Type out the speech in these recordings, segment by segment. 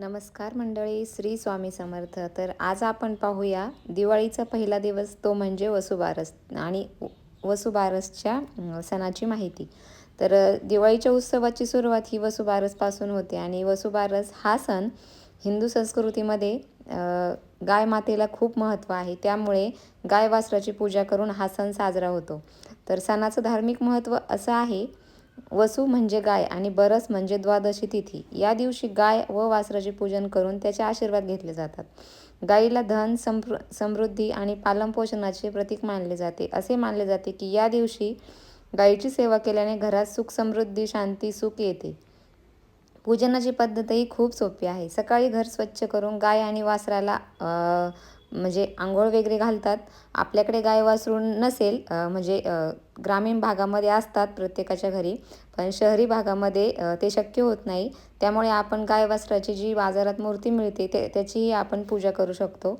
नमस्कार मंडळी, श्री स्वामी समर्थ. तर आज आपण पाहूया दिवाळीचा पहिला दिवस, तो म्हणजे वसुबारस आणि वसुबारसच्या सणाची माहिती. तर दिवाळीच्या उत्सवाची सुरुवात ही वसुबारसपासून होते आणि वसुबारस हा सण हिंदू संस्कृतीमध्ये गाय मातेला खूप महत्त्व आहे. त्यामुळे गाय वासराची पूजा करून हा सण साजरा होतो. तर सणाचं धार्मिक महत्त्व असं आहे, वसू म्हणजे गाय आणि बरस म्हणजे द्वादशी तिथी. या दिवशी गाय व वासराचे पूजन करून त्याचे आशीर्वाद घेतले जातात. गायीला धन, समृद्धी आणि पालनपोषणाचे प्रतीक मानले जाते. असे मानले जाते की या दिवशी गायीची सेवा केल्याने घरात सुख, समृद्धी, शांती, सुख येते. पूजनाची पद्धतही खूप सोपी आहे. सकाळी घर स्वच्छ करून गाय आणि वासराला म्हणजे अंघोळ वगैरे घालतात. आपल्याकडे गाय वासरू नसेल, ग्रामीण भागामध्ये असतात प्रत्येकाच्या घरी, पण शहरी भागामध्ये ते शक्य होत नाही. त्यामुळे आपण गाय वासराची जी बाजारात मूर्ती मिळते त्याचीही आपण पूजा करू शकतो.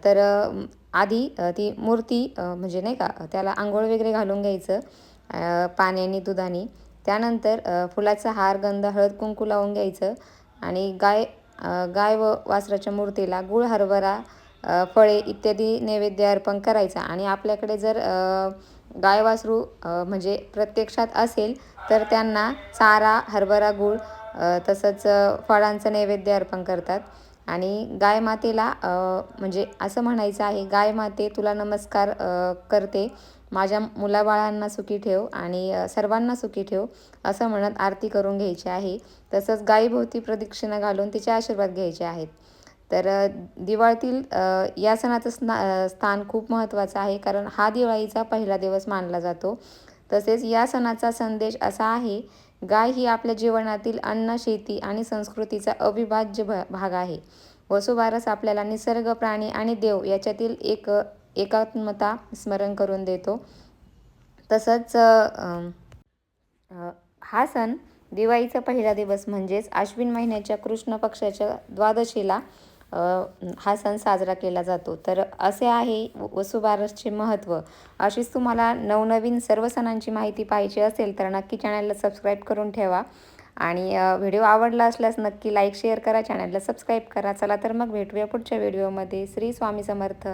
तर आधी ती मूर्ती म्हणजे नाही का, त्याला अंघोळ वगैरे घालून घ्यायचं पाण्याने, दुधाने. त्यानंतर फुलाचा हार, गंध, हळद, कुंकू लावून घ्यायचं आणि गाय व वासराच्या मूर्तीला गूळ, हरभरा, फळे इत्यादी नैवेद्य अर्पण करायचा. आणि आपल्याकडे जर गाय वासरू म्हणजे प्रत्यक्षात असेल तर त्यांना चारा, हरभरा, गूळ तसंच फळांचं नैवेद्य अर्पण करतात. आणि गाय मातेला म्हणजे असं म्हणायचं आहे, गाय माते तुला नमस्कार करते, माझ्या मुलाबाळांना सुखी ठेव आणि सर्वांना सुखी ठेव, असं म्हणत आरती करून घ्यायची आहे. तसंच गायीभोवती प्रदक्षिणा घालून तिचे आशीर्वाद घ्यायचे आहेत. तर दिवाळीतील या सणाचं स्थान खूप महत्त्वाचं आहे, कारण हा दिवाळीचा पहिला दिवस मानला जातो. तसेच या सणाचा संदेश असा आहे, गाय ही आपल्या जीवनातील अन्न, शेती आणि संस्कृतीचा अविभाज्य भाग आहे. वसुबारस आपल्याला निसर्ग, प्राणी आणि देव याच्यातील एकात्मता स्मरण करून देतो. तसंच हा सण दिवाळीचा पहिला दिवस म्हणजेच आश्विन महिन्याच्या कृष्ण पक्षाच्या द्वादशीला हा सण साजरा केला जातो. तर असे आहे वसुबारसचे महत्त्व. अशीच तुम्हाला नवनवीन सर्व सणांची माहिती पाहिजे असेल तर नक्की चॅनलला सबस्क्राईब करून ठेवा. आणि व्हिडिओ आवडला असल्यास नक्की लाईक, शेअर करा, चॅनलला सबस्क्राईब करा. चला तर मग भेटूया पुढच्या व्हिडिओमध्ये. श्री स्वामी समर्थ.